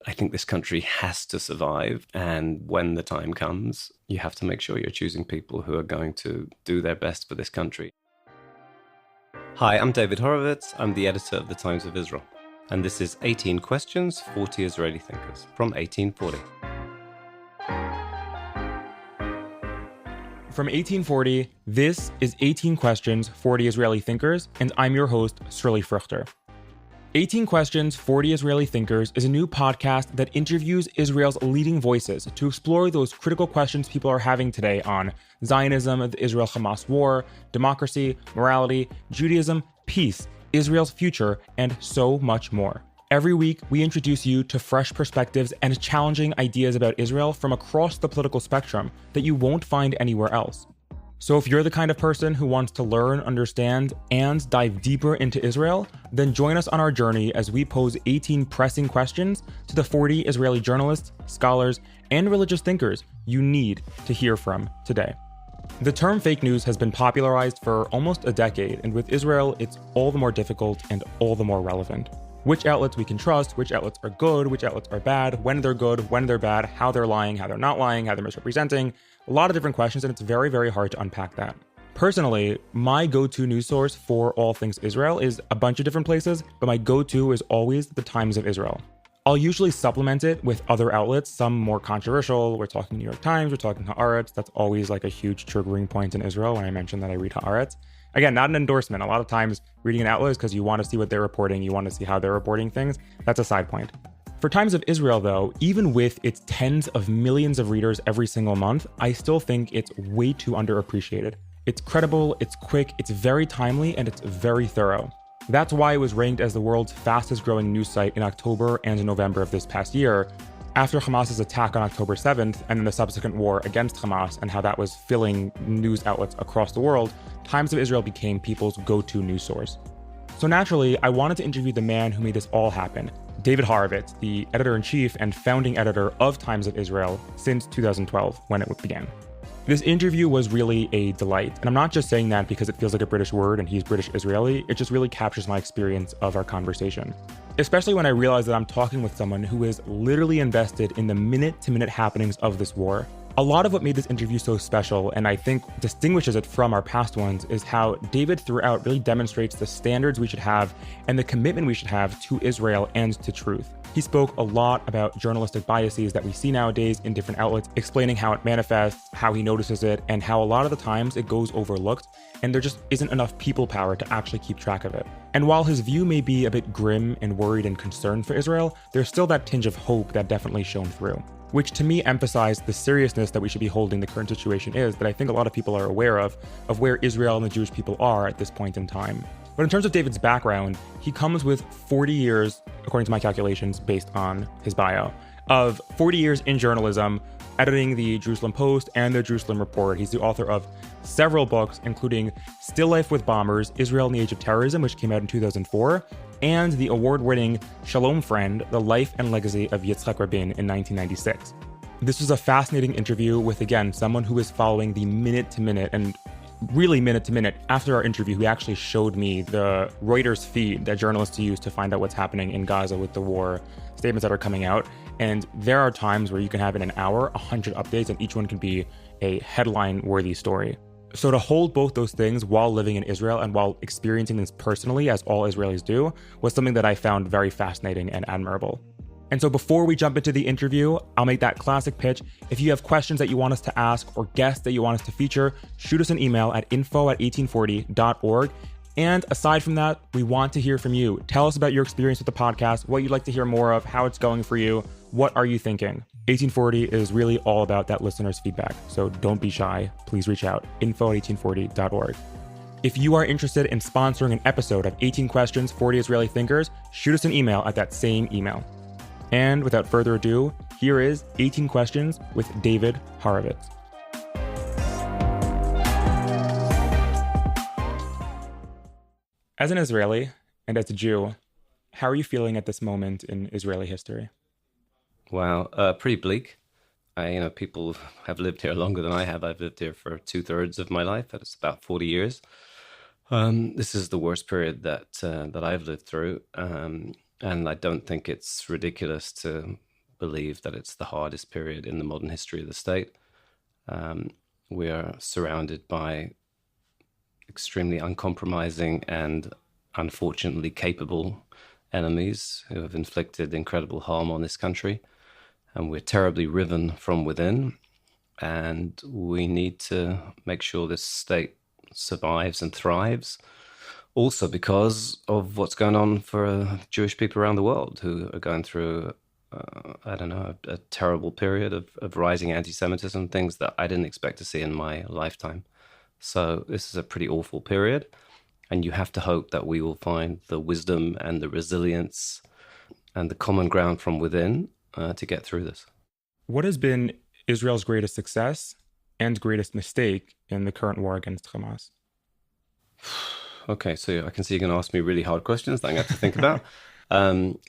I think this country has to survive. And when the time comes, you have to make sure you're choosing people who are going to do their best for this country. Hi, I'm David Horovitz. I'm the editor of the Times of Israel. And this is 18 Questions, 40 Israeli Thinkers from 1840. From 1840, this is 18 Questions, 40 Israeli Thinkers, and I'm your host, Shirley Fruchter. 18 Questions, 40 Israeli Thinkers is a new podcast that interviews Israel's leading voices to explore those critical questions people are having today on Zionism, the Israel-Hamas War, democracy, morality, Judaism, peace, Israel's future, and so much more. Every week, we introduce you to fresh perspectives and challenging ideas about Israel from across the political spectrum that you won't find anywhere else. So if you're the kind of person who wants to learn, understand, and dive deeper into Israel, then join us on our journey as we pose 18 pressing questions to the 40 Israeli journalists, scholars, and religious thinkers you need to hear from today. The term fake news has been popularized for almost a decade, and with Israel, it's all the more difficult and all the more relevant. Which outlets we can trust, which outlets are good, which outlets are bad, when they're good, when they're bad, how they're lying, how they're not lying, how they're misrepresenting. A lot of different questions, and it's very, very hard to unpack that. Personally, my go-to news source for all things Israel is a bunch of different places, but my go-to is always the Times of Israel. I'll usually supplement it with other outlets, some more controversial. We're talking New York Times, we're talking Haaretz. That's always like a huge triggering point in Israel when I mention that I read Haaretz. Again, not an endorsement. A lot of times reading an outlet is because you want to see what they're reporting, you want to see how they're reporting things. That's a side point. For Times of Israel, though, even with its tens of millions of readers every single month, I still think it's way too underappreciated. It's credible, it's quick, it's very timely, and it's very thorough. That's why it was ranked as the world's fastest growing news site in October and November of this past year, after Hamas's attack on October 7th and then the subsequent war against Hamas and how that was filling news outlets across the world. Times of Israel became people's go-to news source. So naturally, I wanted to interview the man who made this all happen, David Horovitz, the editor-in-chief and founding editor of Times of Israel since 2012, when it began. This interview was really a delight, and I'm not just saying that because it feels like a British word and he's British Israeli, it just really captures my experience of our conversation. Especially when I realize that I'm talking with someone who is literally invested in the minute-to-minute happenings of this war. A lot of what made this interview so special, and I think distinguishes it from our past ones, is how David throughout really demonstrates the standards we should have and the commitment we should have to Israel and to truth. He spoke a lot about journalistic biases that we see nowadays in different outlets, explaining how it manifests, how he notices it, and how a lot of the times it goes overlooked, and there just isn't enough people power to actually keep track of it. And while his view may be a bit grim and worried and concerned for Israel, there's still that tinge of hope that definitely shone through, which to me emphasized the seriousness that we should be holding the current situation is that I think a lot of people are aware of where Israel and the Jewish people are at this point in time. But in terms of David's background, he comes with 40 years, according to my calculations, based on his bio, of 40 years in journalism, editing the Jerusalem Post and the Jerusalem Report. He's the author of several books, including Still Life with Bombers, Israel in the Age of Terrorism, which came out in 2004, and the award-winning Shalom Friend, The Life and Legacy of Yitzhak Rabin in 1996. This was a fascinating interview with, again, someone who is following the minute-to-minute and really minute-to-minute. After our interview, he actually showed me the Reuters feed that journalists use to find out what's happening in Gaza with the war, statements that are coming out. And there are times where you can have in an hour 100 updates, and each one can be a headline-worthy story. So to hold both those things while living in Israel and while experiencing this personally, as all Israelis do, was something that I found very fascinating and admirable. And so before we jump into the interview, I'll make that classic pitch. If you have questions that you want us to ask or guests that you want us to feature, shoot us an email at info@1840.org. And aside from that, we want to hear from you. Tell us about your experience with the podcast, what you'd like to hear more of, how it's going for you. What are you thinking? 1840 is really all about that listener's feedback. So don't be shy. Please reach out. info@1840.org. If you are interested in sponsoring an episode of 18 Questions, 40 Israeli Thinkers, shoot us an email at that same email. And without further ado, here is 18 Questions with David Horovitz. As an Israeli and as a Jew, how are you feeling at this moment in Israeli history? Wow, pretty bleak. People have lived here longer than I have. I've lived here for 2/3 of my life. That's about 40 years. This is the worst period that I've lived through. And I don't think it's ridiculous to believe that it's the hardest period in the modern history of the state. We are surrounded by extremely uncompromising and unfortunately capable enemies who have inflicted incredible harm on this country. And we're terribly riven from within. And we need to make sure this state survives and thrives. Also because of what's going on for Jewish people around the world who are going through, a terrible period of rising anti-Semitism, things that I didn't expect to see in my lifetime. So this is a pretty awful period. And you have to hope that we will find the wisdom and the resilience and the common ground from within to get through this. What has been Israel's greatest success and greatest mistake in the current war against Hamas? Okay, so I can see you're going to ask me really hard questions that I have to think about.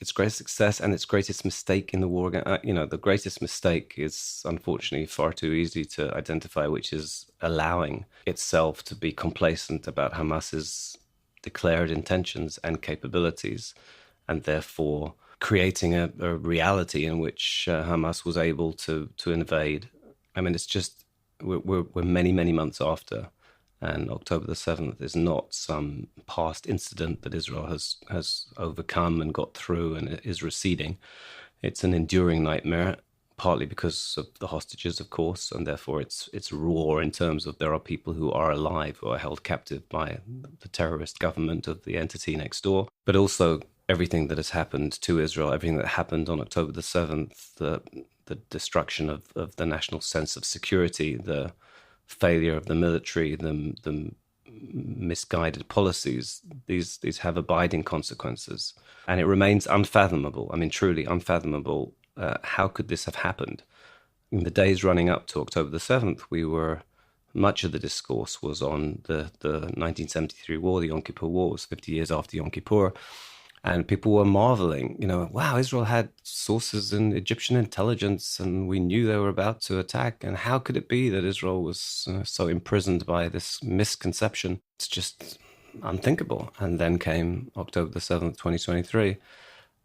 Its greatest success and its greatest mistake in the war. The greatest mistake is unfortunately far too easy to identify, which is allowing itself to be complacent about Hamas's declared intentions and capabilities, and therefore creating a reality in which Hamas was able to invade. I mean, it's just we're many, many months after. And October the 7th is not some past incident that Israel has overcome and got through and is receding. It's an enduring nightmare, partly because of the hostages, of course, and therefore it's raw in terms of there are people who are alive who are held captive by the terrorist government of the entity next door. But also everything that has happened to Israel, everything that happened on October the 7th, the destruction of the national sense of security, the failure of the military, the misguided policies, these have abiding consequences. And it remains unfathomable, I mean, truly unfathomable. How could this have happened? In the days running up to October the 7th, much of the discourse was on the 1973 war, the Yom Kippur War. It was 50 years after Yom Kippur. And people were marveling, wow, Israel had sources in Egyptian intelligence and we knew they were about to attack. And how could it be that Israel was so imprisoned by this misconception? It's just unthinkable. And then came October the 7th, 2023.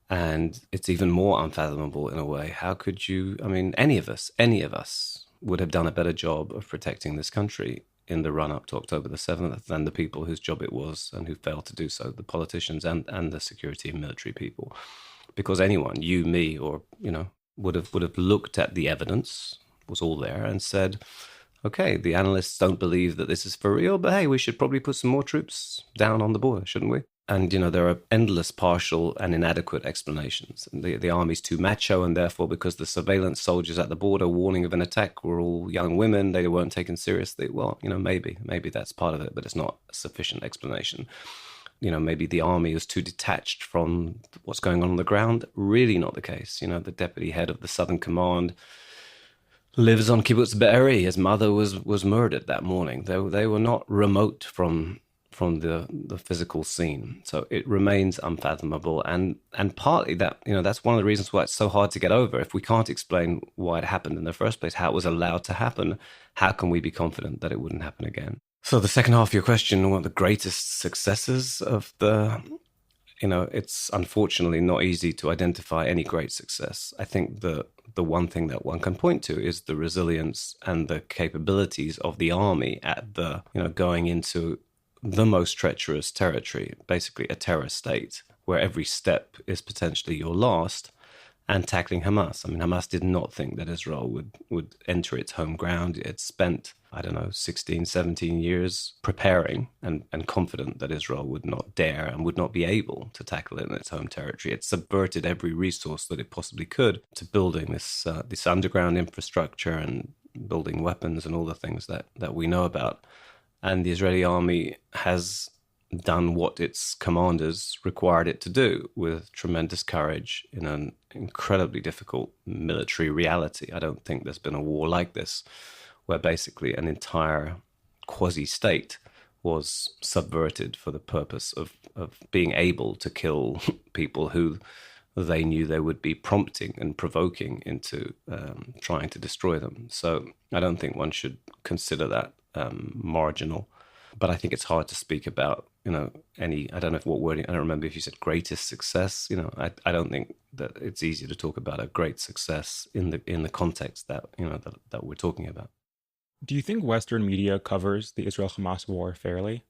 And it's even more unfathomable in a way. How could you, any of us would have done a better job of protecting this country in the run-up to October the 7th than the people whose job it was and who failed to do so, the politicians and the security and military people. Because anyone, you, me, or, would have looked at the evidence, was all there, and said, okay, the analysts don't believe that this is for real, but hey, we should probably put some more troops down on the border, shouldn't we? And, there are endless partial and inadequate explanations. The army's too macho, and therefore, because the surveillance soldiers at the border warning of an attack were all young women, they weren't taken seriously. Well, maybe that's part of it, but it's not a sufficient explanation. Maybe the army is too detached from what's going on the ground. Really not the case. The deputy head of the Southern Command lives on Kibbutz Be'eri. His mother was murdered that morning. They were not remote from the physical scene. So it remains unfathomable. And partly that, that's one of the reasons why it's so hard to get over. If we can't explain why it happened in the first place, how it was allowed to happen, how can we be confident that it wouldn't happen again? So the second half of your question, one of the greatest successes of it's unfortunately not easy to identify any great success. I think the one thing that one can point to is the resilience and the capabilities of the army at going into the most treacherous territory, basically a terror state, where every step is potentially your last, and tackling Hamas. Hamas did not think that Israel would enter its home ground. It spent, 16, 17 years preparing and confident that Israel would not dare and would not be able to tackle it in its home territory. It subverted every resource that it possibly could to building this underground infrastructure and building weapons and all the things that we know about. And the Israeli army has done what its commanders required it to do with tremendous courage in an incredibly difficult military reality. I don't think there's been a war like this, where basically an entire quasi-state was subverted for the purpose of being able to kill people who they knew they would be prompting and provoking into trying to destroy them. So I don't think one should consider that marginal. But I think it's hard to speak about I don't know what wording, I don't remember if you said greatest success. I don't think that it's easy to talk about a great success in the context that, that we're talking about. Do you think Western media covers the Israel-Hamas war fairly?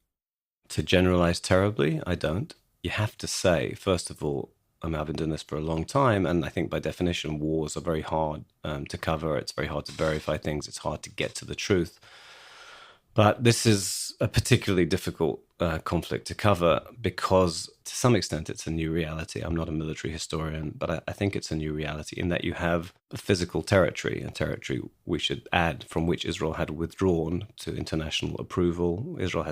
To generalize terribly, I don't. You have to say, first of all, I've been doing this for a long time, and I think by definition, wars are very hard to cover. It's very hard to verify things. It's hard to get to the truth. But this is a particularly difficult conflict to cover because, to some extent, it's a new reality. I'm not a military historian, but I think it's a new reality in that you have a physical territory, a territory, we should add, from which Israel had withdrawn to international approval. Israel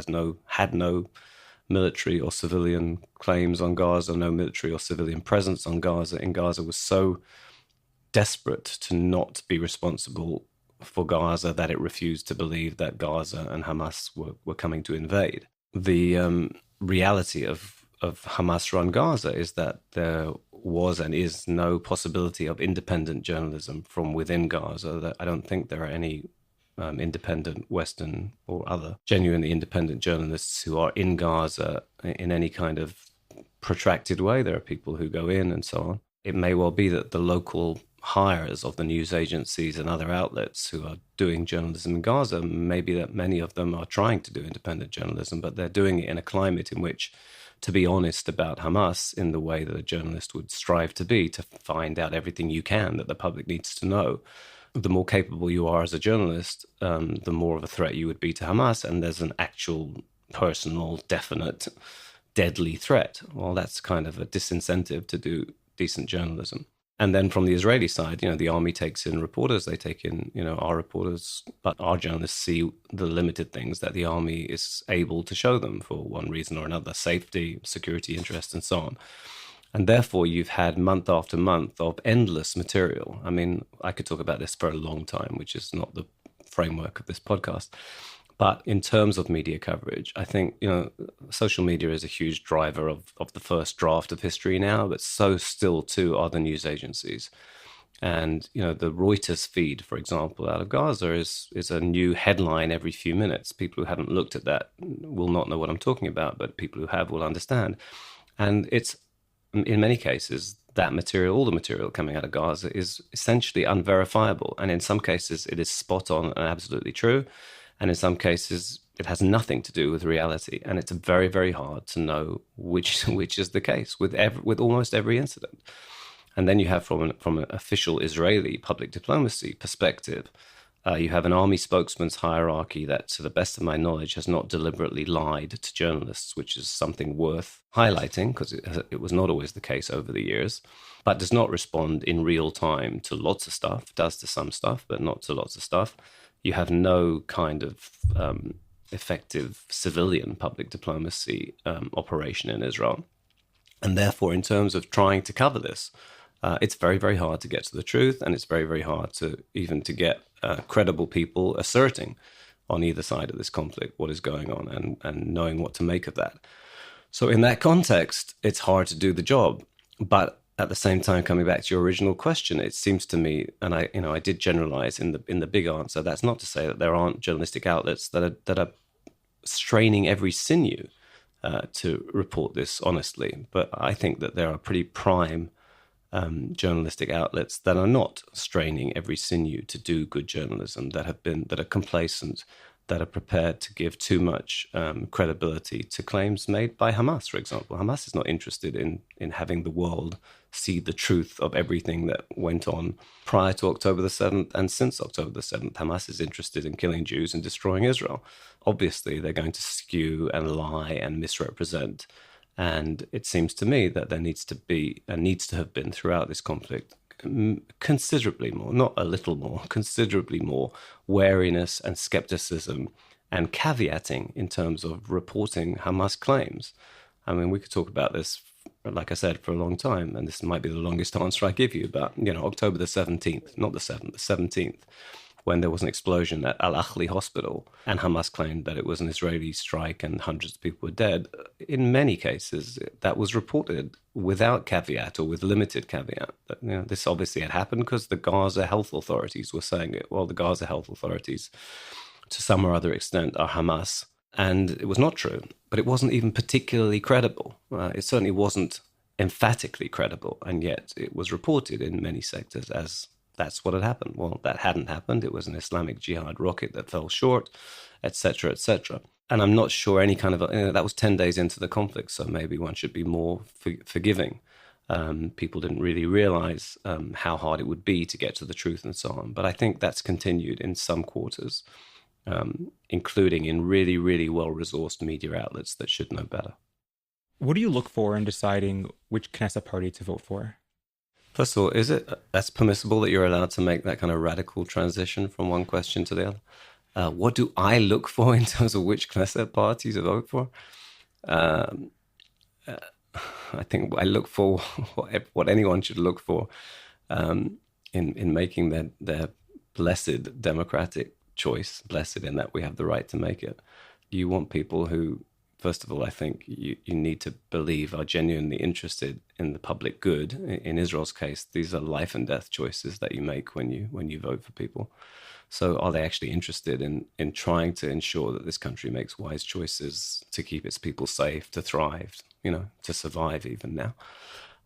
had no military or civilian claims on Gaza, no military or civilian presence on Gaza. And Gaza was so desperate to not be responsible for Gaza that it refused to believe that Gaza and Hamas were coming to invade. The reality of Hamas-run Gaza is that there was and is no possibility of independent journalism from within Gaza. That I don't think there are any independent Western or other genuinely independent journalists who are in Gaza in any kind of protracted way. There are people who go in and so on. It may well be that the local hires of the news agencies and other outlets who are doing journalism in Gaza, maybe that many of them are trying to do independent journalism, but they're doing it in a climate in which, to be honest about Hamas in the way that a journalist would strive to be, to find out everything you can that the public needs to know, the more capable you are as a journalist, the more of a threat you would be to Hamas, and there's an actual, personal, definite, deadly threat. Well, that's kind of a disincentive to do decent journalism. And then from the Israeli side, the army takes in reporters, they take in, our reporters, but our journalists see the limited things that the army is able to show them for one reason or another, safety, security interests, and so on. And therefore, you've had month after month of endless material. I mean, I could talk about this for a long time, which is not the framework of this podcast. But in terms of media coverage, I think, social media is a huge driver of the first draft of history now, but so still too are the news agencies. And, the Reuters feed, for example, out of Gaza is a new headline every few minutes. People who haven't looked at that will not know what I'm talking about, but people who have will understand. And it's, in many cases, that material, all the material coming out of Gaza is essentially unverifiable. And in some cases, it is spot on and absolutely true. And in some cases, it has nothing to do with reality. And it's very, very hard to know which is the case with almost every incident. And then you have from an official Israeli public diplomacy perspective, you have an army spokesman's hierarchy that, to the best of my knowledge, has not deliberately lied to journalists, which is something worth highlighting because it was not always the case over the years, but does not respond in real time to lots of stuff, does to some stuff, but not to lots of stuff. You have no kind of effective civilian public diplomacy operation in Israel. And therefore, in terms of trying to cover this, it's very, very hard to get to the truth. And it's very, very hard to get credible people asserting on either side of this conflict what is going on and knowing what to make of that. So in that context, it's hard to do the job. But at the same time, coming back to your original question, it seems to me, and I did generalize in the big answer. That's not to say that there aren't journalistic outlets that are straining every sinew to report this honestly. But I think that there are pretty prime journalistic outlets that are not straining every sinew to do good journalism, that are complacent, that are prepared to give too much credibility to claims made by Hamas, for example. Hamas is not interested in having the world see the truth of everything that went on prior to October the 7th and since October the 7th. Hamas is interested in killing Jews and destroying Israel. Obviously, they're going to skew and lie and misrepresent. And it seems to me that there needs to be and needs to have been throughout this conflict considerably more, not a little more, considerably more wariness and skepticism and caveating in terms of reporting Hamas claims. I mean, we could talk about this, like I said, for a long time, and this might be the longest answer I give you, but, October the 17th, not the 7th, the 17th, when there was an explosion at Al-Ahli hospital, and Hamas claimed that it was an Israeli strike and hundreds of people were dead. In many cases, that was reported without caveat or with limited caveat. That, this obviously had happened because the Gaza health authorities were saying it. Well, the Gaza health authorities, to some or other extent, are Hamas. And it was not true, but it wasn't even particularly credible. It certainly wasn't emphatically credible, and yet it was reported in many sectors as that's what had happened. Well, that hadn't happened. It was an Islamic Jihad rocket that fell short, etc., etc. And I'm not sure any kind of that was 10 days into the conflict, so maybe one should be more forgiving. People didn't really realize how hard it would be to get to the truth and so on. But I think that's continued in some quarters, including in really, really well-resourced media outlets that should know better. What do you look for in deciding which Knesset party to vote for? First of all, is it that's permissible that you're allowed to make that kind of radical transition from one question to the other? What do I look for in terms of which Knesset party to vote for? I think I look for what anyone should look for in making their blessed democratic choice, blessed in that we have the right to make it. You want people who, first of all, I think you need to believe are genuinely interested in the public good. In Israel's case, these are life and death choices that you make when you vote for people. So are they actually interested in trying to ensure that this country makes wise choices to keep its people safe, to thrive, to survive even now?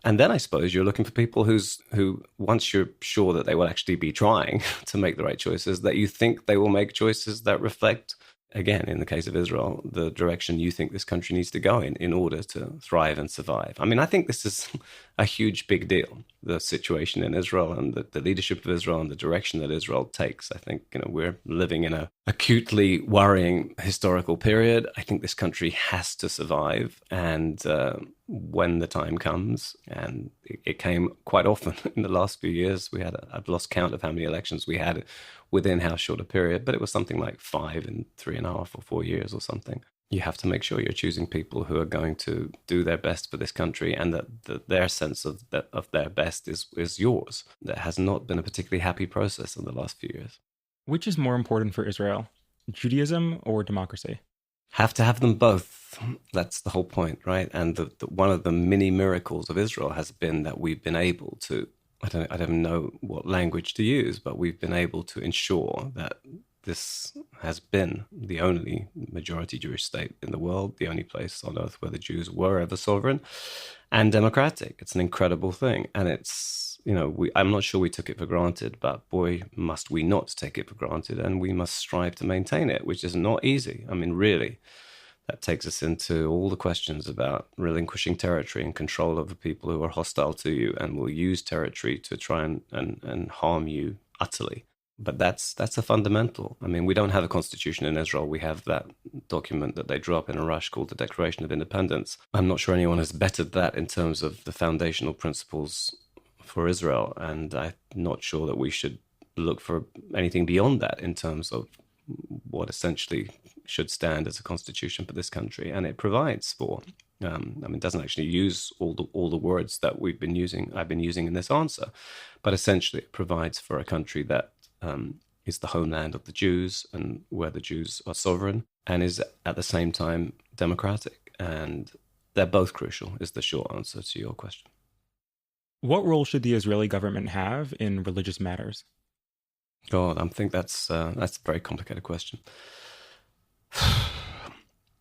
And then I suppose you're looking for people who, once you're sure that they will actually be trying to make the right choices, that you think they will make choices that reflect, again, in the case of Israel, the direction you think this country needs to go in order to thrive and survive. I mean, I think this is a huge, big deal, the situation in Israel and the leadership of Israel and the direction that Israel takes. I think, we're living in a acutely worrying historical period. I think this country has to survive. And when the time comes, and it came quite often in the last few years, I've lost count of how many elections we had within how short a period, but it was something like 5 in 3.5 or 4 years or something. You have to make sure you're choosing people who are going to do their best for this country, and that their sense of their best is yours. That has not been a particularly happy process in the last few years. Which is more important for Israel, Judaism or democracy? Have to have them both. That's the whole point, right? And one of the many miracles of Israel has been that we've been able to, I don't know what language to use, but we've been able to ensure that this has been the only majority Jewish state in the world, the only place on earth where the Jews were ever sovereign and democratic. It's an incredible thing. And it's, I'm not sure we took it for granted, but boy, must we not take it for granted. And we must strive to maintain it, which is not easy. I mean, really, that takes us into all the questions about relinquishing territory and control over people who are hostile to you and will use territory to try and harm you utterly. But that's a fundamental. I mean, we don't have a constitution in Israel. We have that document that they drew up in a rush called the Declaration of Independence. I'm not sure anyone has bettered that in terms of the foundational principles for Israel. And I'm not sure that we should look for anything beyond that in terms of what essentially should stand as a constitution for this country. And it provides for, it doesn't actually use all the words that I've been using in this answer, but essentially it provides for a country that is the homeland of the Jews and where the Jews are sovereign and is at the same time democratic. And they're both crucial, is the short answer to your question. What role should the Israeli government have in religious matters? God, I think that's a very complicated question.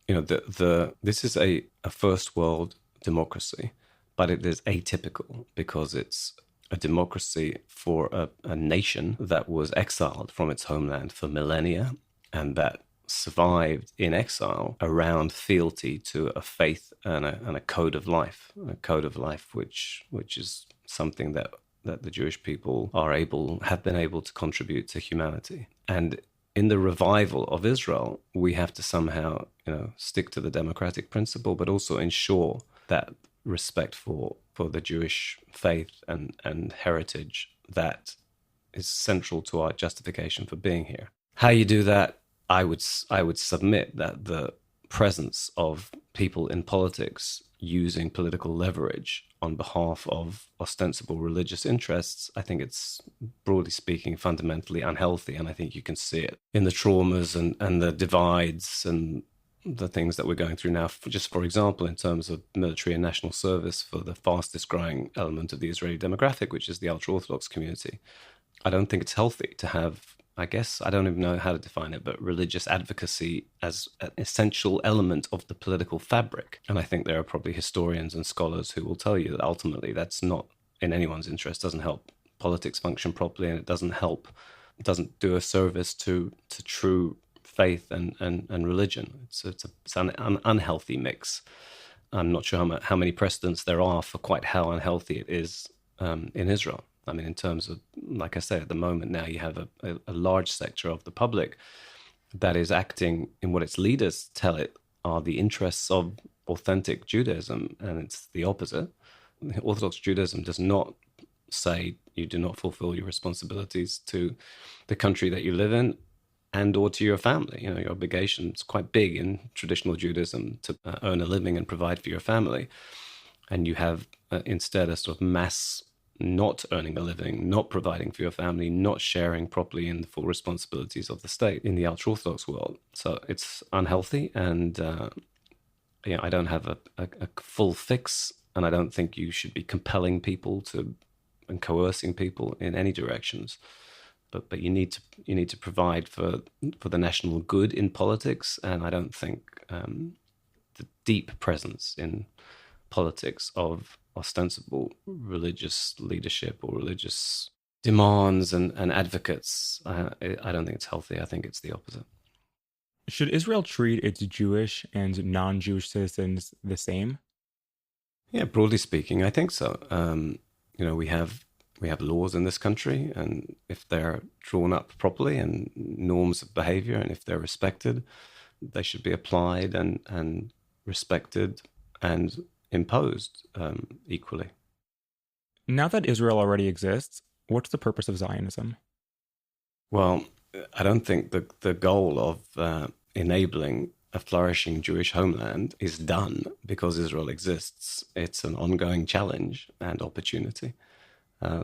This is a first world democracy, but it is atypical because it's a democracy for a nation that was exiled from its homeland for millennia and that survived in exile around fealty to a faith and a code of life, which is something that the Jewish people have been able to contribute to humanity. And in the revival of Israel, we have to somehow, stick to the democratic principle, but also ensure that respect for the Jewish faith and heritage that is central to our justification for being here. How you do that, I would submit that the presence of people in politics using political leverage on behalf of ostensible religious interests, I think it's, broadly speaking, fundamentally unhealthy. And I think you can see it in the traumas and the divides and the things that we're going through now, just for example, in terms of military and national service for the fastest growing element of the Israeli demographic, which is the ultra-Orthodox community. I don't think it's healthy to have I guess I don't even know how to define it, but religious advocacy as an essential element of the political fabric. And I think there are probably historians and scholars who will tell you that ultimately that's not in anyone's interest, doesn't help politics function properly, and it doesn't do a service to true faith and religion. It's an unhealthy mix. I'm not sure how many precedents there are for quite how unhealthy it is in Israel. I mean, in terms of, like I say, at the moment now you have a large sector of the public that is acting in what its leaders tell it are the interests of authentic Judaism, and it's the opposite. Orthodox Judaism does not say you do not fulfill your responsibilities to the country that you live in and or to your family. You know, your obligation is quite big in traditional Judaism to earn a living and provide for your family. And you have instead a sort of mass not earning a living, not providing for your family, not sharing properly in the full responsibilities of the state in the ultra-Orthodox world. So it's unhealthy, and I don't have a full fix, and I don't think you should be compelling people to and coercing people in any directions. But you need to provide for the national good in politics, and I don't think the deep presence in politics of ostensible religious leadership or religious demands and advocates, I don't think it's healthy. I think it's the opposite. Should Israel treat its Jewish and non-Jewish citizens the same? Yeah, broadly speaking, I think so. We have laws in this country, and if they're drawn up properly and norms of behavior, and if they're respected, they should be applied and respected and imposed equally. Now that Israel already exists, what's the purpose of Zionism? Well, I don't think the goal of enabling a flourishing Jewish homeland is done because Israel exists. It's an ongoing challenge and opportunity.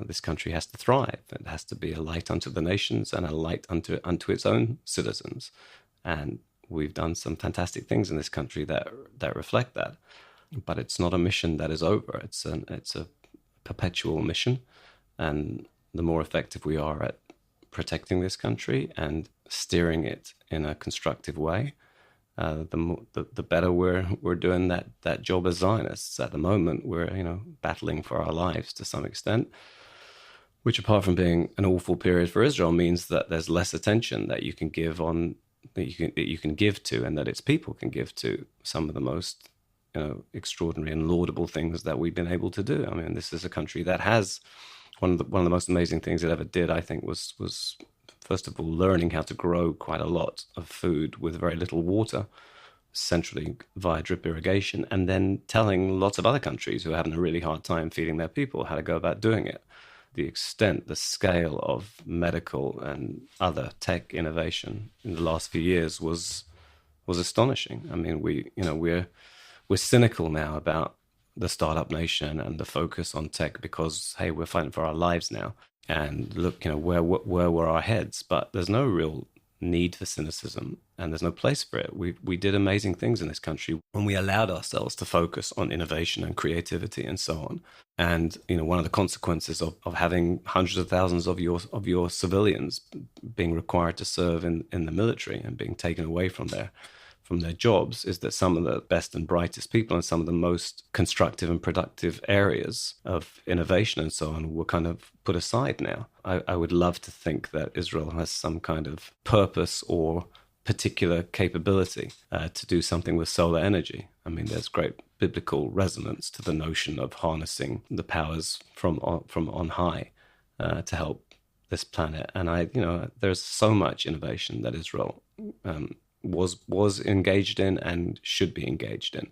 This country has to thrive. It has to be a light unto the nations and a light unto its own citizens. And we've done some fantastic things in this country that reflect that. But it's not a mission that is over. It's a perpetual mission. And the more effective we are at protecting this country and steering it in a constructive way, the better we're doing that job as Zionists. At the moment, we're battling for our lives to some extent, which, apart from being an awful period for Israel, means that there's less attention that you can give to, and that its people can give to some of the most extraordinary and laudable things that we've been able to do. I mean, this is a country that has one of the most amazing things it ever did, I think, was first of all learning how to grow quite a lot of food with very little water, centrally via drip irrigation, and then telling lots of other countries who are having a really hard time feeding their people how to go about doing it. The extent, the scale of medical and other tech innovation in the last few years was astonishing. I mean, we're cynical now about the startup nation and the focus on tech because, hey, we're fighting for our lives now. And look, where were our heads? But there's no real need for cynicism, and there's no place for it. We did amazing things in this country when we allowed ourselves to focus on innovation and creativity and so on. And one of the consequences of having hundreds of thousands of your civilians being required to serve in the military and being taken away from their jobs is that some of the best and brightest people in some of the most constructive and productive areas of innovation and so on were kind of put aside now. I would love to think that Israel has some kind of purpose or particular capability to do something with solar energy. I mean, there's great biblical resonance to the notion of harnessing the powers from on high to help this planet. And there's so much innovation that Israel was engaged in and should be engaged in.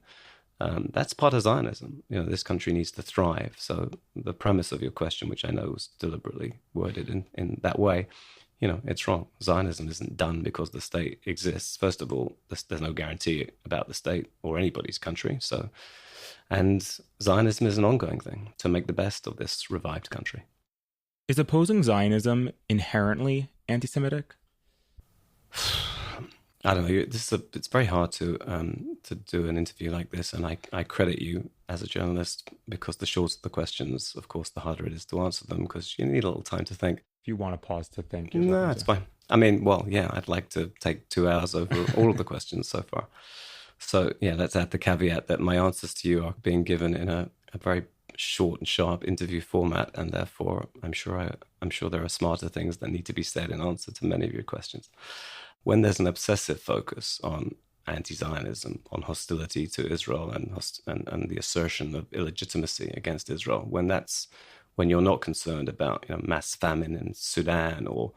That's part of Zionism. This country needs to thrive. So the premise of your question, which I know was deliberately worded in that way, it's wrong. Zionism isn't done because the state exists. First of all, there's no guarantee about the state or anybody's country. So, and Zionism is an ongoing thing to make the best of this revived country. Is opposing Zionism inherently anti-Semitic? I don't know. It's very hard to do an interview like this, and I credit you as a journalist because the shorter the questions, of course, the harder it is to answer them because you need a little time to think. If you want to pause to think. No, it's fine. I mean, well, yeah, I'd like to take 2 hours over all of the questions so far. So, yeah, let's add the caveat that my answers to you are being given in a very short and sharp interview format, and therefore I'm sure there are smarter things that need to be said in answer to many of your questions. When there's an obsessive focus on anti-Zionism, on hostility to Israel and the assertion of illegitimacy against Israel, when you're not concerned about mass famine in Sudan or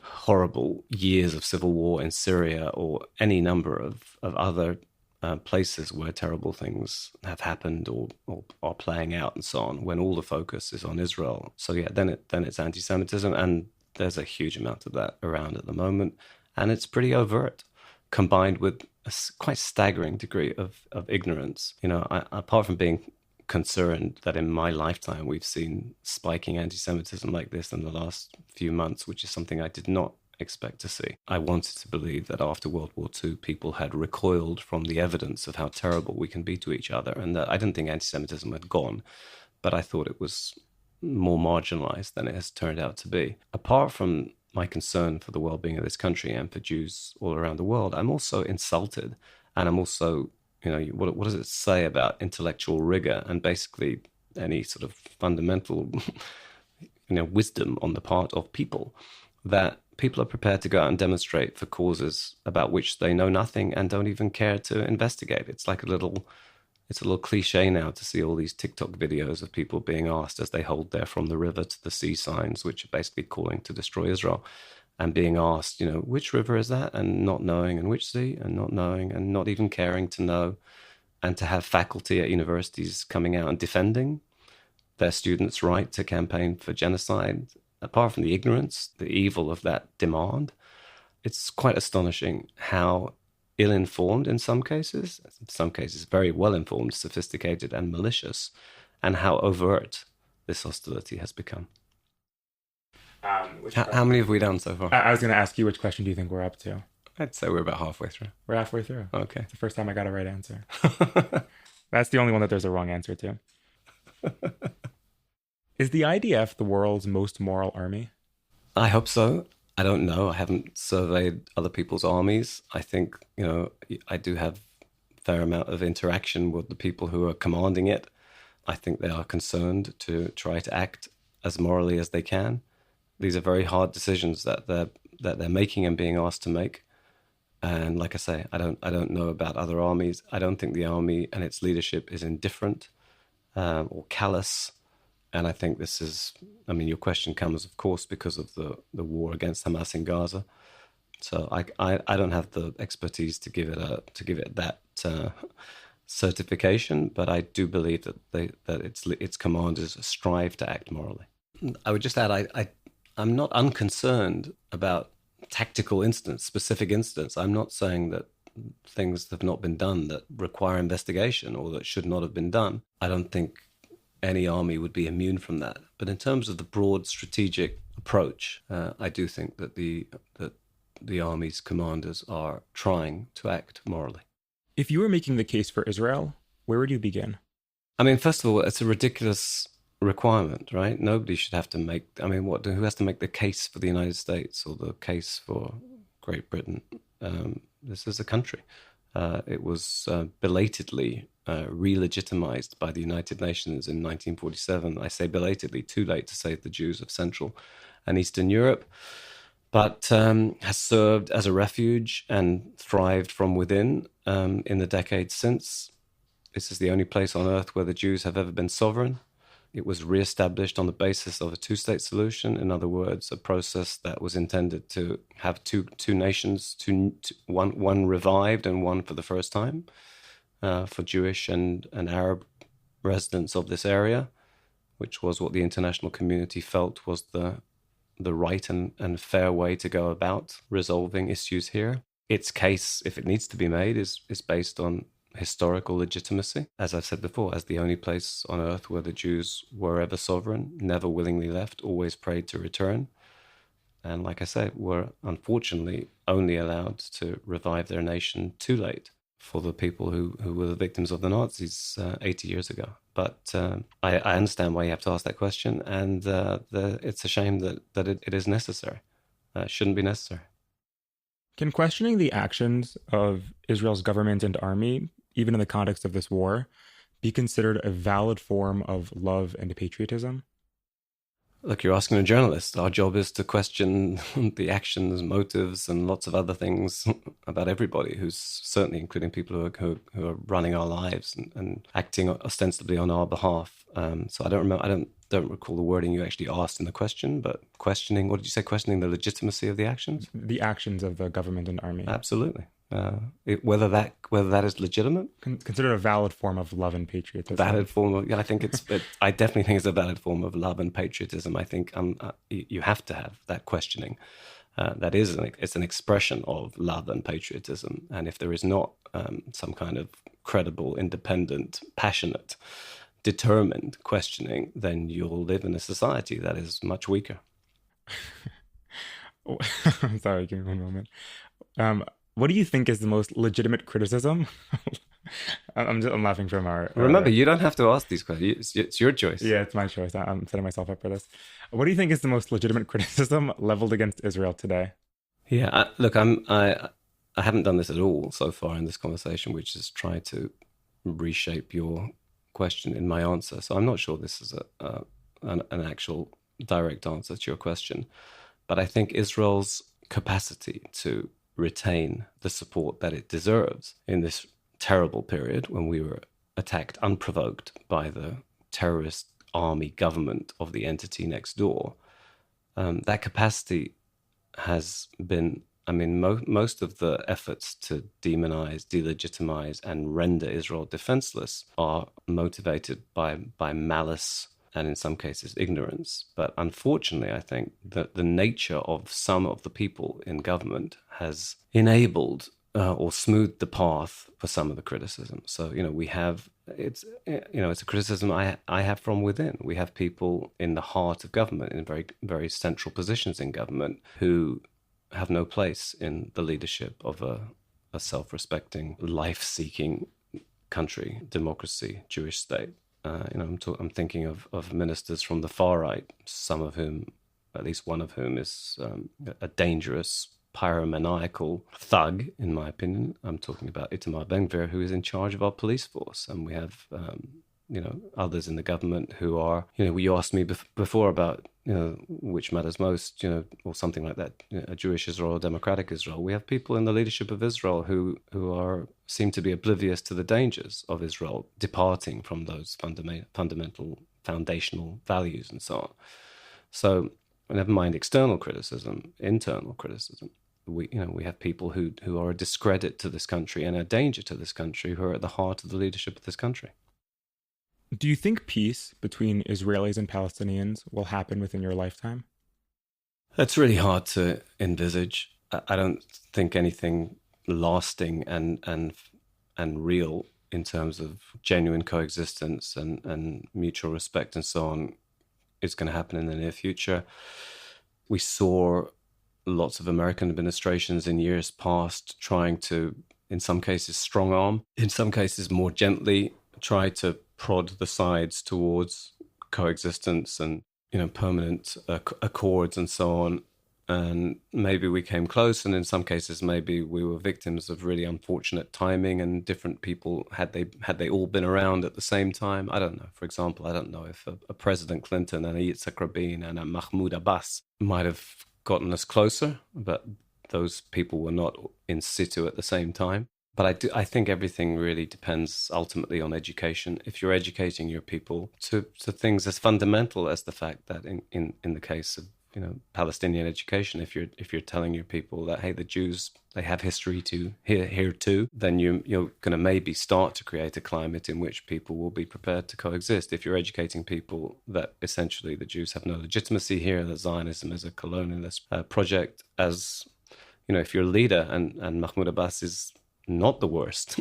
horrible years of civil war in Syria or any number of other places where terrible things have happened or are playing out and so on, when all the focus is on Israel. So yeah, then it's anti-Semitism, and there's a huge amount of that around at the moment, and it's pretty overt, combined with a quite staggering degree of ignorance. Apart from being concerned that in my lifetime we've seen spiking anti-Semitism like this in the last few months, which is something I did not expect to see. I wanted to believe that after World War II, people had recoiled from the evidence of how terrible we can be to each other, and that I didn't think anti-Semitism had gone, but I thought it was more marginalized than it has turned out to be. Apart from my concern for the well-being of this country and for Jews all around the world, I'm also insulted, and I'm also, what does it say about intellectual rigor and basically any sort of fundamental, wisdom on the part of people, that people are prepared to go out and demonstrate for causes about which they know nothing and don't even care to investigate. It's a little cliche now to see all these TikTok videos of people being asked as they hold their "from the river to the sea" signs, which are basically calling to destroy Israel, and being asked, which river is that, and not knowing, and which sea, and not knowing, and not even caring to know, and to have faculty at universities coming out and defending their students' right to campaign for genocide. Apart from the ignorance, the evil of that demand, it's quite astonishing how ill-informed in some cases very well-informed, sophisticated and malicious, and how overt this hostility has become. How many have we done so far? I was going to ask you, which question do you think we're up to? I'd say we're about halfway through. We're halfway through. Okay. It's the first time I got a right answer. That's the only one that there's a wrong answer to. Is the IDF the world's most moral army? I hope so. I don't know. I haven't surveyed other people's armies. I think, I do have a fair amount of interaction with the people who are commanding it. I think they are concerned to try to act as morally as they can. These are very hard decisions that they're making and being asked to make. And like I say, I don't know about other armies. I don't think the army and its leadership is indifferent or callous. And I think this is, your question comes, of course, because of the war against Hamas in Gaza. So I don't have the expertise to give it that certification, but I do believe that its commanders strive to act morally. I would just add, I'm not unconcerned about tactical incidents, specific incidents. I'm not saying that things have not been done that require investigation or that should not have been done. I don't think any army would be immune from that. But in terms of the broad strategic approach, I do think that the army's commanders are trying to act morally. If you were making the case for Israel, where would you begin? First of all, it's a ridiculous requirement, right? Nobody should have to make, who has to make the case for the United States or the case for Great Britain? This is a country. It was belatedly re-legitimized by the United Nations in 1947. I say belatedly, too late to save the Jews of Central and Eastern Europe, but has served as a refuge and thrived from within in the decades since. This is the only place on earth where the Jews have ever been sovereign. It was re-established on the basis of a two-state solution. In other words, a process that was intended to have two nations, one revived and one for the first time, for Jewish and Arab residents of this area, which was what the international community felt was the right and fair way to go about resolving issues here. Its case, if it needs to be made, is based on historical legitimacy, as I've said before, as the only place on earth where the Jews were ever sovereign, never willingly left, always prayed to return. And like I said, were unfortunately only allowed to revive their nation too late for the people who were the victims of the Nazis 80 years ago. But I understand why you have to ask that question, and it's a shame that it is necessary. shouldn't be necessary. Can questioning the actions of Israel's government and army, even in the context of this war, be considered a valid form of love and patriotism? Look, you're asking a journalist. Our job is to question the actions, motives, and lots of other things about everybody, who's certainly including people who are running our lives and acting ostensibly on our behalf. So I don't recall the wording you actually asked in the question, but questioning. What did you say? Questioning the legitimacy of the actions? The actions of the government and army. Absolutely. Whether that is legitimate, considered a valid form of love and patriotism. Valid form of, yeah, I think I definitely think it's a valid form of love and patriotism. I think you have to have that questioning. It's an expression of love and patriotism. And if there is not some kind of credible, independent, passionate, determined questioning, then you'll live in a society that is much weaker. I'm sorry, give me one moment. What do you think is the most legitimate criticism? I'm laughing from our... Remember, you don't have to ask these questions. It's your choice. Yeah, it's my choice. I'm setting myself up for this. What do you think is the most legitimate criticism leveled against Israel today? Yeah, I haven't done this at all so far in this conversation, which is try to reshape your question in my answer. So I'm not sure this is an actual direct answer to your question. But I think Israel's capacity to retain the support that it deserves in this terrible period when we were attacked unprovoked by the terrorist army government of the entity next door. That capacity has been, most of the efforts to demonize, delegitimize, and render Israel defenseless are motivated by malice and in some cases ignorance. But unfortunately, I think that the nature of some of the people in government has enabled or smoothed the path for some of the criticism. So, it's a criticism I have from within. We have people in the heart of government, in very, very central positions in government, who have no place in the leadership of a self-respecting, life-seeking country, democracy, Jewish state. I'm thinking of ministers from the far right, some of whom, at least one of whom, is a dangerous, pyromaniacal thug, in my opinion. I'm talking about Itamar Ben-Gvir, who is in charge of our police force. And we have, others in the government who are, you asked me before about, which matters most, or something like that, a Jewish Israel, a democratic Israel. We have people in the leadership of Israel who seem to be oblivious to the dangers of Israel departing from those fundamental, foundational values and so on. So never mind external criticism, internal criticism. We have people who are a discredit to this country and a danger to this country, who are at the heart of the leadership of this country. Do you think peace between Israelis and Palestinians will happen within your lifetime? That's really hard to envisage. I don't think anything lasting and real in terms of genuine coexistence and mutual respect and so on is going to happen in the near future. We saw lots of American administrations in years past trying to, in some cases, strong arm, in some cases more gently, try to prod the sides towards coexistence and permanent accords and so on. And maybe we came close, and in some cases maybe we were victims of really unfortunate timing, and different people, had they all been around at the same time, I don't know. For example, I don't know if a President Clinton and a Yitzhak Rabin and a Mahmoud Abbas might have gotten us closer, but those people were not in situ at the same time. But I think everything really depends ultimately on education. If you're educating your people to things as fundamental as the fact that in the case of Palestinian education, if you're telling your people that, hey, the Jews, they have history here too, then you're going to maybe start to create a climate in which people will be prepared to coexist. If you're educating people that essentially the Jews have no legitimacy here, that Zionism is a colonialist project, as if your leader and Mahmoud Abbas is not the worst.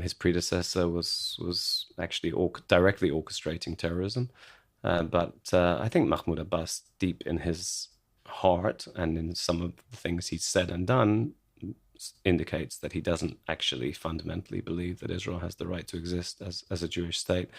His predecessor was actually directly orchestrating terrorism. But I think Mahmoud Abbas, deep in his heart and in some of the things he's said and done, indicates that he doesn't actually fundamentally believe that Israel has the right to exist as a Jewish state.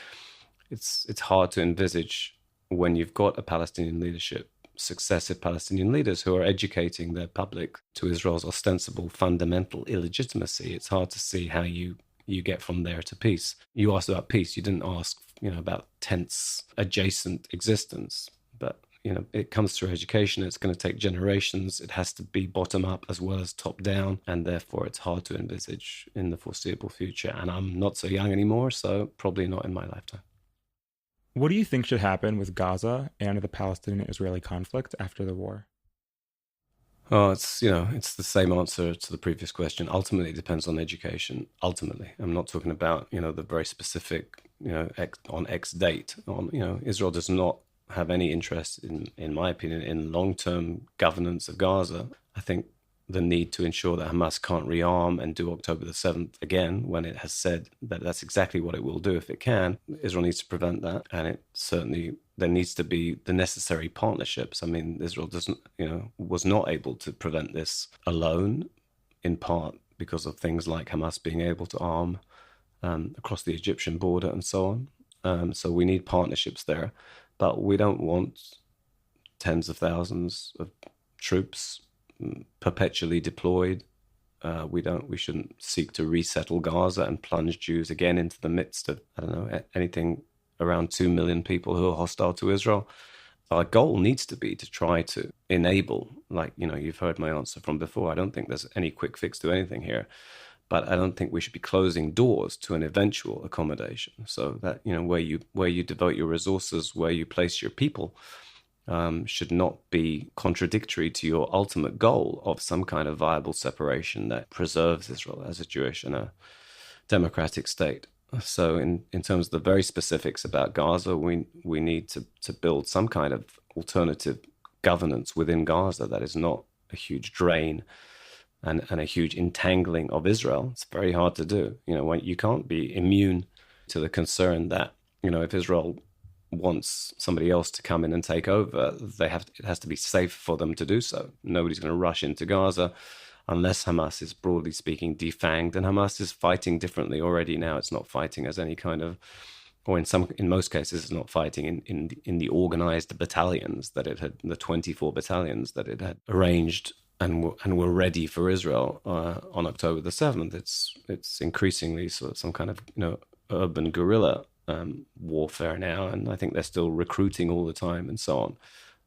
It's hard to envisage when you've got a Palestinian leadership successive Palestinian leaders who are educating their public to Israel's ostensible fundamental illegitimacy. It's hard to see how you get from there to peace. You asked about peace. You didn't ask, about tense adjacent existence. But, it comes through education. It's going to take generations. It has to be bottom up as well as top down. And therefore, it's hard to envisage in the foreseeable future. And I'm not so young anymore, so probably not in my lifetime. What do you think should happen with Gaza and the Palestinian-Israeli conflict after the war? Oh, it's the same answer to the previous question. Ultimately, it depends on education. Ultimately, I'm not talking about, the very specific, on X date. Israel does not have any interest in my opinion, in long-term governance of Gaza. I think the need to ensure that Hamas can't rearm and do October the 7th again, when it has said that that's exactly what it will do if it can. Israel needs to prevent that. And there needs to be the necessary partnerships. I mean, Israel was not able to prevent this alone, in part because of things like Hamas being able to arm across the Egyptian border and so on. So we need partnerships there. But we don't want tens of thousands of troops perpetually deployed. We shouldn't seek to resettle Gaza and plunge Jews again into the midst of, anything around 2 million people who are hostile to Israel. Our goal needs to be to try to enable, you've heard my answer from before. I don't think there's any quick fix to anything here, but I don't think we should be closing doors to an eventual accommodation. So that, where you devote your resources, where you place your people, should not be contradictory to your ultimate goal of some kind of viable separation that preserves Israel as a Jewish and a democratic state. So in terms of the very specifics about Gaza, we need to build some kind of alternative governance within Gaza that is not a huge drain and a huge entangling of Israel. It's very hard to do. When you can't be immune to the concern that, if Israel wants somebody else to come in and take over, it has to be safe for them to do so. Nobody's going to rush into Gaza unless Hamas is, broadly speaking, defanged. And Hamas is fighting differently already now. It's not fighting as any kind of, or in most cases, it's not fighting in the organized battalions that it had, the 24 battalions that it had arranged and were ready for Israel on October the 7th. It's increasingly sort of some kind of urban guerrilla warfare now, and I think they're still recruiting all the time and so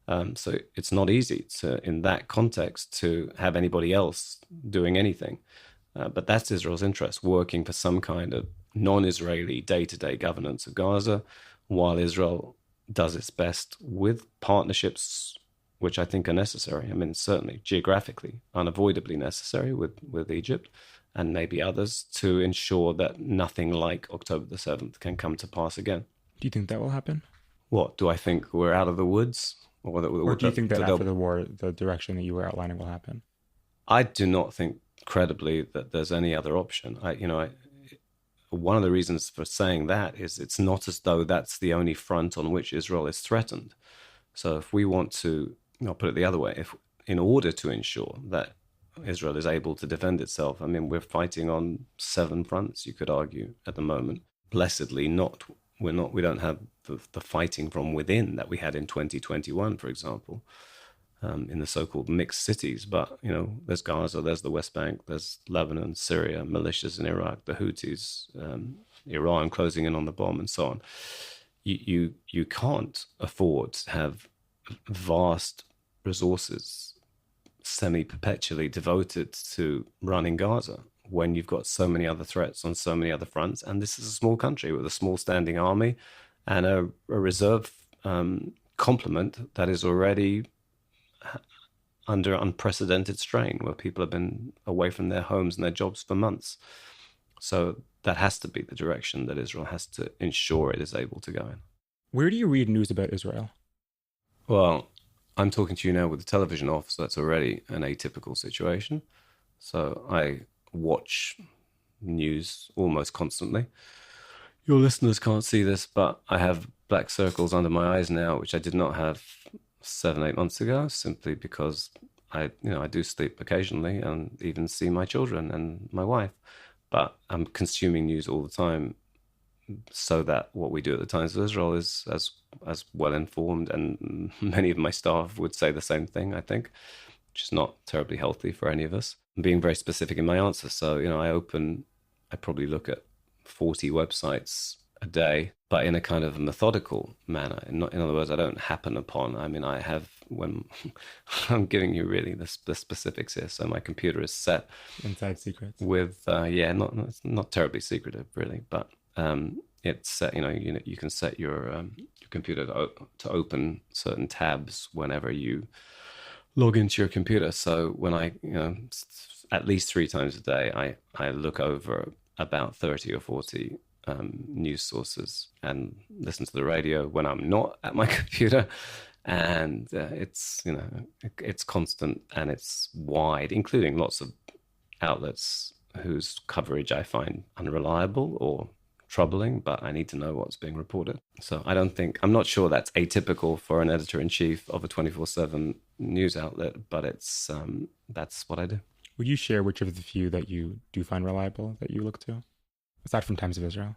on. So it's not easy in that context to have anybody else doing anything. But that's Israel's interest, working for some kind of non-Israeli day-to-day governance of Gaza, while Israel does its best with partnerships which I think are necessary. I mean, certainly geographically, unavoidably necessary with Egypt and maybe others, to ensure that nothing like October the 7th can come to pass again. Do you think that will happen? What, do I think we're out of the woods? Or do you think that after the war, the direction that you were outlining will happen? I do not think credibly that there's any other option. One of the reasons for saying that is it's not as though that's the only front on which Israel is threatened. So if we want to, I'll put it the other way, in order to ensure that Israel is able to defend itself, I mean, we're fighting on 7 fronts, you could argue, at the moment. Blessedly we don't have the fighting from within that we had in 2021, for example, in the so-called mixed cities. But, there's Gaza, there's the West Bank, there's Lebanon, Syria, militias in Iraq, the Houthis, Iran closing in on the bomb, and so on. You can't afford to have vast resources semi-perpetually devoted to running Gaza when you've got so many other threats on so many other fronts. And this is a small country with a small standing army and a reserve complement that is already under unprecedented strain, where people have been away from their homes and their jobs for months. So that has to be the direction that Israel has to ensure it is able to go in. Where do you read news about Israel? Well, I'm talking to you now with the television off, so that's already an atypical situation. So I watch news almost constantly. Your listeners can't see this, but I have black circles under my eyes now, which I did not have 7-8 months ago, simply because I do sleep occasionally and even see my children and my wife. But I'm consuming news all the time so that what we do at the Times of Israel is as well informed, and many of my staff would say the same thing, I think, which is not terribly healthy for any of us. I'm being very specific in my answer. So, I probably look at 40 websites a day, but in a kind of methodical manner. In other words, I don't happen upon. I mean, I have, when I'm giving you really the specifics here. So my computer is set inside secrets with, not terribly secretive really, but it's set. You can set your computer to open certain tabs whenever you log into your computer. So when I, at least 3 times a day, I look over about 30 or 40 news sources and listen to the radio when I'm not at my computer. And it's constant and it's wide, including lots of outlets whose coverage I find unreliable or troubling, but I need to know what's being reported. So I'm not sure that's atypical for an editor-in-chief of a 24/7 news outlet, but that's what I do. Would you share which of the few that you do find reliable that you look to, aside from Times of Israel?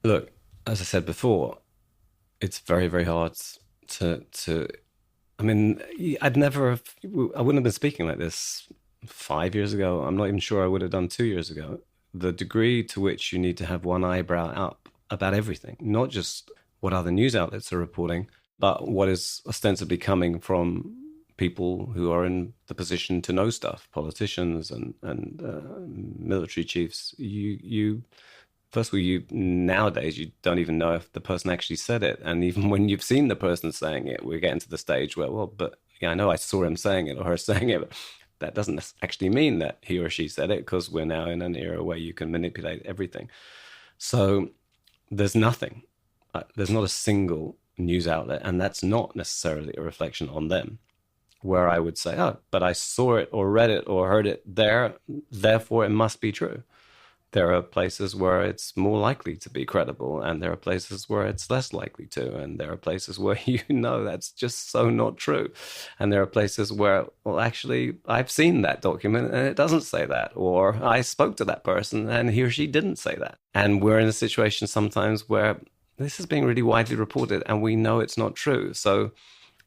Look, as I said before, it's very, very hard to I mean, I wouldn't have been speaking like this 5 years ago. I'm not even sure I would have done 2 years ago. The degree to which you need to have one eyebrow up about everything, not just what other news outlets are reporting, but what is ostensibly coming from people who are in the position to know stuff, politicians and military chiefs. First of all, nowadays, you don't even know if the person actually said it. And even when you've seen the person saying it, we're getting to the stage where, I know I saw him saying it or her saying it, but that doesn't actually mean that he or she said it, because we're now in an era where you can manipulate everything. So there's nothing. There's not a single news outlet, and that's not necessarily a reflection on them, where I would say, but I saw it or read it or heard it there, therefore it must be true. There are places where it's more likely to be credible, and there are places where it's less likely to, and there are places where that's just so not true. And there are places where, actually, I've seen that document and it doesn't say that, or I spoke to that person and he or she didn't say that. And we're in a situation sometimes where this is being really widely reported and we know it's not true. So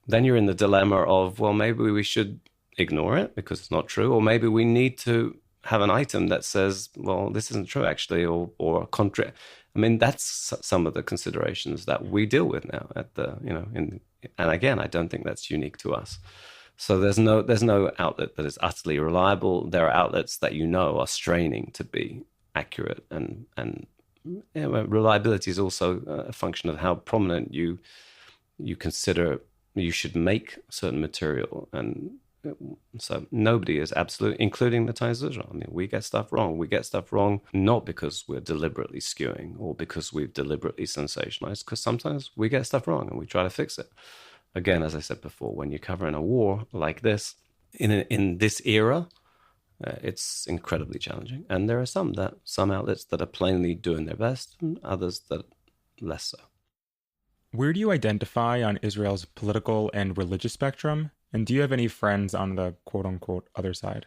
then you're in the dilemma of, maybe we should ignore it because it's not true, or maybe we need to have an item that says, this isn't true actually, or contrary. I mean, that's some of the considerations that we deal with now and again, I don't think that's unique to us. So there's no outlet that is utterly reliable. There are outlets that are straining to be accurate, and reliability is also a function of how prominent you consider you should make certain material. And so nobody is absolute, including the Times of Israel. I mean, we get stuff wrong. We get stuff wrong not because we're deliberately skewing or because we've deliberately sensationalized, because sometimes we get stuff wrong and we try to fix it. Again, as I said before, when you're covering a war like this, in this era, it's incredibly challenging. And there are some outlets that are plainly doing their best, and others that less so. Where do you identify on Israel's political and religious spectrum? And do you have any friends on the quote-unquote other side?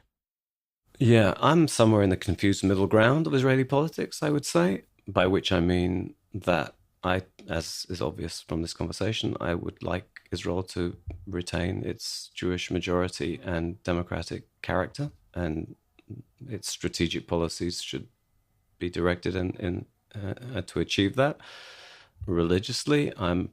Yeah, I'm somewhere in the confused middle ground of Israeli politics, I would say, by which I mean that as is obvious from this conversation, I would like Israel to retain its Jewish majority and democratic character, and its strategic policies should be directed in to achieve that. Religiously, I'm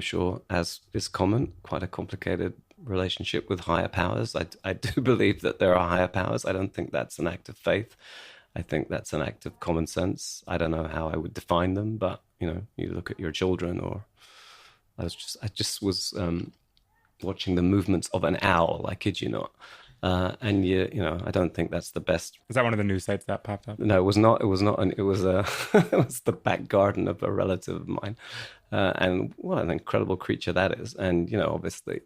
sure, as is common, quite a complicated relationship with higher powers. I do believe that there are higher powers. I don't think that's an act of faith. I think that's an act of common sense. I don't know how I would define them, but you look at your children, or I just was watching the movements of an owl. I kid you not. And I don't think that's the best. Is that one of the news sites that popped up? No, it was not. It was not. It was it was the back garden of a relative of mine, and what an incredible creature that is. And obviously,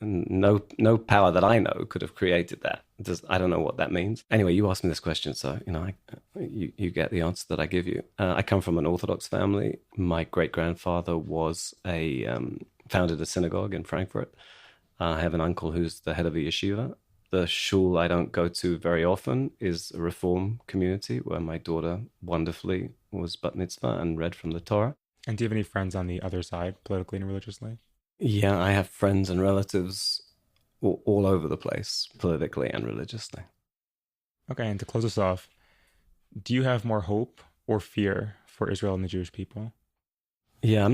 no power that I know could have created that. I don't know what that means. Anyway, you asked me this question, so you get the answer that I give you. I come from an Orthodox family. My great grandfather founded a synagogue in Frankfurt. I have an uncle who's the head of a yeshiva. The shul I don't go to very often is a reform community where my daughter wonderfully was bat mitzvah and read from the Torah. And do you have any friends on the other side, politically and religiously? Yeah, I have friends and relatives all over the place, politically and religiously. Okay, and to close us off, do you have more hope or fear for Israel and the Jewish people? Yeah,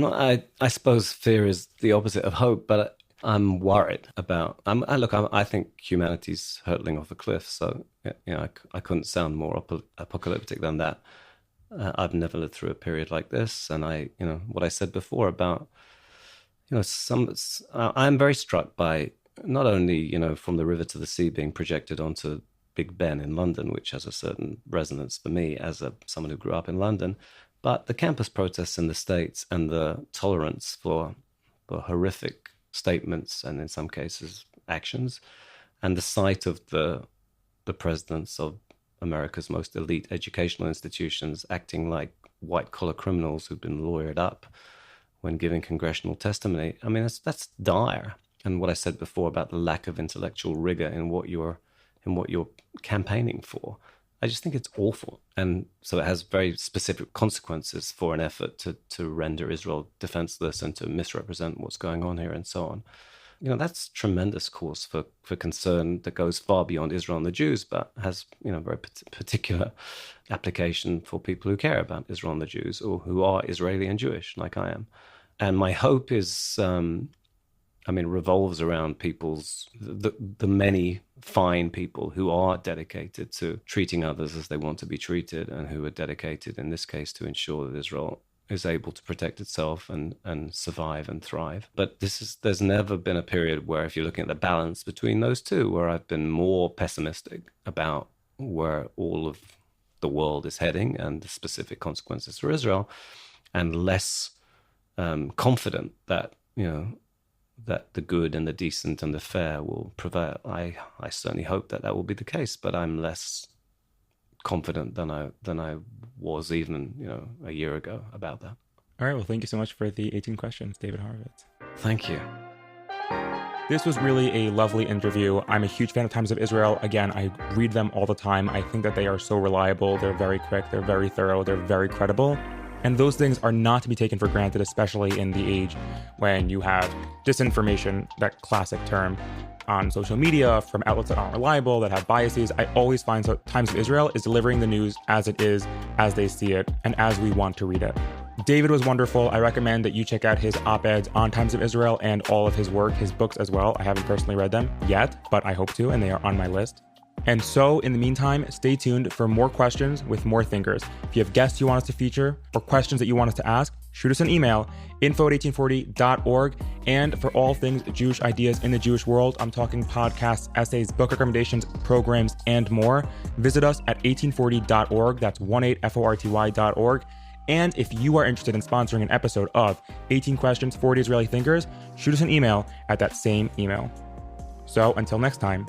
I suppose fear is the opposite of hope, but I'm worried about. I think humanity's hurtling off a cliff. So I couldn't sound more apocalyptic than that. I've never lived through a period like this, and what I said before about I'm very struck by not only from the river to the sea being projected onto Big Ben in London, which has a certain resonance for me as someone who grew up in London, but the campus protests in the States and the tolerance for horrific statements and in some cases actions, and the sight of the presidents of America's most elite educational institutions acting like white-collar criminals who've been lawyered up when giving congressional testimony. I mean, that's dire. And what I said before about the lack of intellectual rigor in what you're campaigning for, I just think it's awful. And so it has very specific consequences for an effort to render Israel defenseless and to misrepresent what's going on here and so on. That's tremendous cause for concern that goes far beyond Israel and the Jews, but has, very particular application for people who care about Israel and the Jews or who are Israeli and Jewish, like I am. And my hope is, revolves around the many fine people who are dedicated to treating others as they want to be treated and who are dedicated, in this case, to ensure that Israel is able to protect itself and survive and thrive. But there's never been a period where, if you're looking at the balance between those two, where I've been more pessimistic about where all of the world is heading and the specific consequences for Israel, and less confident that that the good and the decent and the fair will prevail. I certainly hope that will be the case, but I'm less confident than I was even a year ago about that. All right, well, thank you so much for the 18 questions, David Horovitz. Thank you. This was really a lovely interview. I'm a huge fan of Times of Israel. Again, I read them all the time. I think that they are so reliable. They're very quick. They're very thorough. They're very credible. And those things are not to be taken for granted, especially in the age when you have disinformation, that classic term, on social media from outlets that aren't reliable, that have biases. I always find Times of Israel is delivering the news as it is, as they see it, and as we want to read it. David was wonderful. I recommend that you check out his op-eds on Times of Israel and all of his work, his books as well. I haven't personally read them yet, but I hope to, and they are on my list. And so, in the meantime, stay tuned for more questions with more thinkers. If you have guests you want us to feature or questions that you want us to ask, shoot us an email, info@1840.org. And for all things Jewish ideas in the Jewish world, I'm talking podcasts, essays, book recommendations, programs, and more, visit us at 1840.org. That's 18forty.org. And if you are interested in sponsoring an episode of 18 Questions, 40 Israeli Thinkers, shoot us an email at that same email. So until next time,